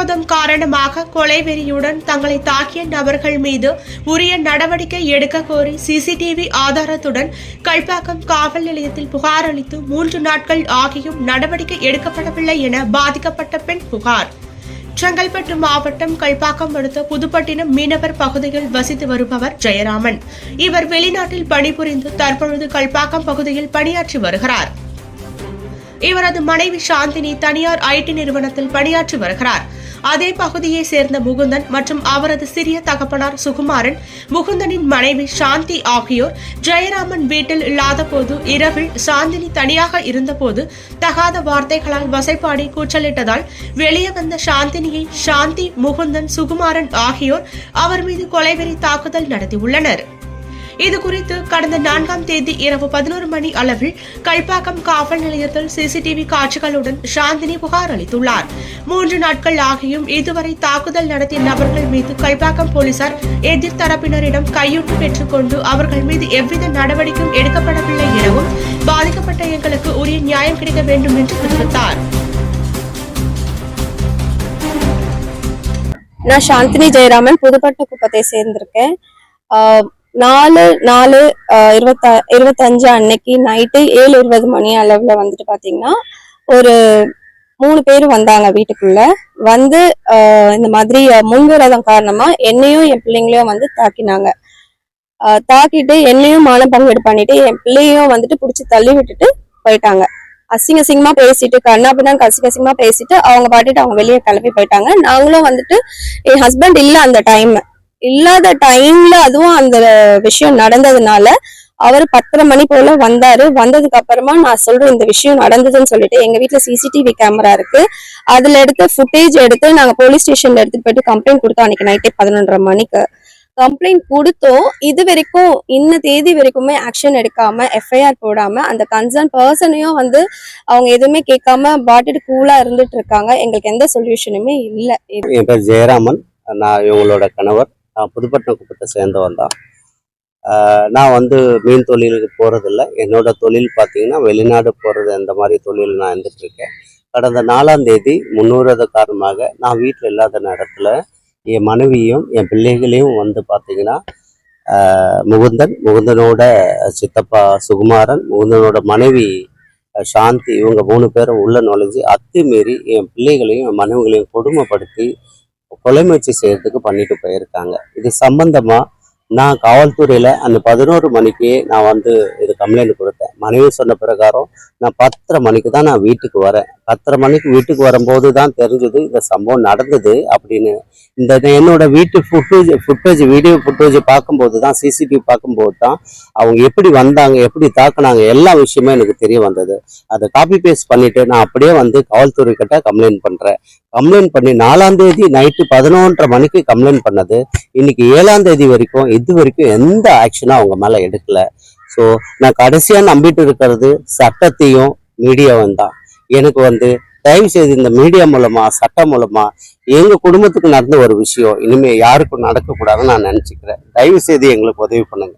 விரோதம் காரணமாக கொலைவெறியுடன் தங்களை தாக்கிய நபர்கள் மீது உரிய நடவடிக்கை எடுக்க கோரி சிசிடிவி ஆதாரத்துடன் கல்பாக்கம் காவல் நிலையத்தில் புகார் அளித்து 3 நாட்கள் ஆகியும் நடவடிக்கை எடுக்கப்படவில்லை என பாதிக்கப்பட்ட பெண் புகார். செங்கல்பட்டு மாவட்டம் கல்பாக்கம் அடுத்த புதுப்பட்டினம் மீனவர் பகுதியில் வசித்து வருபவர் ஜெயராமன். இவர் வெளிநாட்டில் பணிபுரிந்து தற்பொழுது கல்பாக்கம் பகுதியில் பணியாற்றி வருகிறார். இவரது மனைவி சாந்தினி தனியார் ஐடி நிறுவனத்தில் பணியாற்றி வருகிறார். அதே பகுதியை சேர்ந்த முகுந்தன் மற்றும் அவரது சிறிய தகப்பனார் சுகுமாரன், முகுந்தனின் மனைவி சாந்தி ஆகியோர் ஜெயராமன் வீட்டில் இல்லாத போது இரவில் சாந்தினி தனியாக இருந்தபோது தகாத வார்த்தைகளால் வசைப்பாடி கூச்சலிட்டதால் வெளியே வந்த சாந்தினியை சாந்தி, முகுந்தன், சுகுமாரன் ஆகியோர் அவர் மீது கொலைவெறி தாக்குதல் நடத்தியுள்ளனர். இதுகுறித்து கடந்த 4ஆம் தேதி இரவு 11 மணி அளவில் கல்பாக்கம் காவல் நிலையத்தில் சிசிடிவி காட்சிகளுடன் சாந்தினி புகார் அளித்துள்ளார். 3 நாட்கள் ஆகியும் இதுவரை தாக்குதல் நடத்திய நபர்கள் மீது கல்பாக்கம் போலீசார் எதிர்த்தரப்பினரிடம் கையூட்டு பெற்றுக் கொண்டு அவர்கள் மீது எவ்வித நடவடிக்கையும் எடுக்கப்படவில்லை எனவும் பாதிக்கப்பட்ட எங்களுக்கு உரிய நியாயம் கிடைக்க வேண்டும் என்று தெரிவித்தார். நான் சாந்தினி ஜெயராமன், புதுப்பட்ட குப்பத்தை சேர்ந்திருக்கேன். 4/4/25 அன்னைக்கு நைட்டு 7:20 மணி அளவுல வந்துட்டு பாத்தீங்கன்னா ஒரு 3 பேர் வந்தாங்க வீட்டுக்குள்ள. வந்து இந்த மாதிரி முன்விரோதம் காரணமா என்னையும் என் பிள்ளைங்களையும் வந்து தாக்கினாங்க. தாக்கிட்டு என்னையும் மான பங்கீடு பண்ணிட்டு என் பிள்ளையும் வந்துட்டு பிடிச்சி தள்ளி விட்டுட்டு போயிட்டாங்க. அசிங்கமா பேசிட்டு கண்ணாபின்னான்னு அசிங்கமா பேசிட்டு அவங்க பாட்டுட்டு அவங்க வெளியே கிளம்பி போயிட்டாங்க. நாங்களும் வந்துட்டு என் ஹஸ்பண்ட் இல்ல, அந்த இல்லாத டைம்ல அதுவும் அந்த விஷயம் நடந்ததுனால அவர் 10:30 மணி போல வந்தாரு. வந்ததுக்கு அப்புறமா நான் சொல்றேன் இந்த விஷயம் நடந்ததுன்னு சொல்லிட்டு எங்க வீட்டுல சிசிடிவி கேமரா இருக்கு, அதுல எடுத்து ஃபுட்டேஜ் எடுத்து நாங்க போலீஸ் ஸ்டேஷன்ல எடுத்துட்டு போயிட்டு கம்ப்ளைண்ட் கொடுத்தோம். அன்னைக்கு நைட்டே 11:30 மணிக்கு கம்ப்ளைண்ட் கொடுத்தோம். இது வரைக்கும் இன்ன தேதி வரைக்குமே ஆக்ஷன் எடுக்காம எஃப்ஐஆர் போடாம அந்த கன்சர்ன் பர்சனையும் வந்து அவங்க எதுவுமே கேட்காம பாட்டுட்டு கூலா இருந்துட்டு இருக்காங்க. எங்களுக்கு எந்த சொல்யூஷனுமே இல்லை. என் பேர் ஜெயராமன், நான் இவங்களோட கணவர். நான் புதுப்பட்டினம் குப்பத்தை சேர்ந்தவன் தான். நான் வந்து மீன் தொழிலுக்கு போகிறதில்ல. என்னோட தொழில் பார்த்தீங்கன்னா வெளிநாடு போகிறது, அந்த மாதிரி தொழில் நான் இருந்துகிட்ருக்கேன். கடந்த 4ஆம் தேதி முன்னுரித காரணமாக நான் வீட்டில் இல்லாத நேரத்தில் என் மனைவியும் என் பிள்ளைகளையும் வந்து பார்த்தீங்கன்னா முகுந்தனோட சித்தப்பா சுகுமாரன், முகுந்தனோட மனைவி சாந்தி, இவங்க 3 பேரும் உள்ள நுழைஞ்சு அத்துமீறி என் பிள்ளைகளையும் என் மனைவிகளையும் கொடுமைப்படுத்தி கொலை முயற்சி செய்யறதுக்கு பண்ணிட்டு போயிருக்காங்க. இது சம்பந்தமா நான் காவல்துறையில அந்த 11 மணிக்கு நான் வந்து இது கம்ப்ளைண்ட் கொடுத்தேன். மனைவி சொன்ன பிரகாரம் நான் 10:30 மணிக்கு தான் நான் வீட்டுக்கு வரேன். 10:30 மணிக்கு வீட்டுக்கு வரும்போது தான் தெரிஞ்சது இந்த சம்பவம் நடந்தது அப்படின்னு. இந்த என்னோட வீட்டு ஃபுட்டேஜ் வீடியோ ஃபுட்டேஜ் பார்க்கும்போது தான், சிசிடிவி பார்க்கும்போது தான் அவங்க எப்படி வந்தாங்க, எப்படி தாக்குனாங்க, எல்லா விஷயமே எனக்கு தெரிய வந்தது. அதை காப்பி பேஸ்ட் பண்ணிட்டு நான் அப்படியே வந்து காவல்துறை கிட்ட கம்ப்ளைண்ட் பண்றேன். கம்ப்ளைண்ட் பண்ணி 4ஆம் தேதி நைட்டு 11:30 மணிக்கு கம்ப்ளைண்ட் பண்ணது. இன்னைக்கு 7ஆம் தேதி வரைக்கும் இது வரைக்கும் எந்த ஆக்ஷனும் அவங்க மேல எடுக்கல. ஸோ நான் கடைசியா நம்பிட்டு இருக்கிறது சட்டத்தையும் மீடியாவும் தான். எனக்கு வந்து தயவு செய்து இந்த மீடியா மூலமா, சட்டம் மூலமா எங்க குடும்பத்துக்கு நடந்த ஒரு விஷயம் இனிமே யாருக்கும் நடக்கக்கூடாதுன்னு நான் நினைச்சுக்கிறேன். தயவு செய்து எங்களுக்கு உதவி பண்ணுங்க.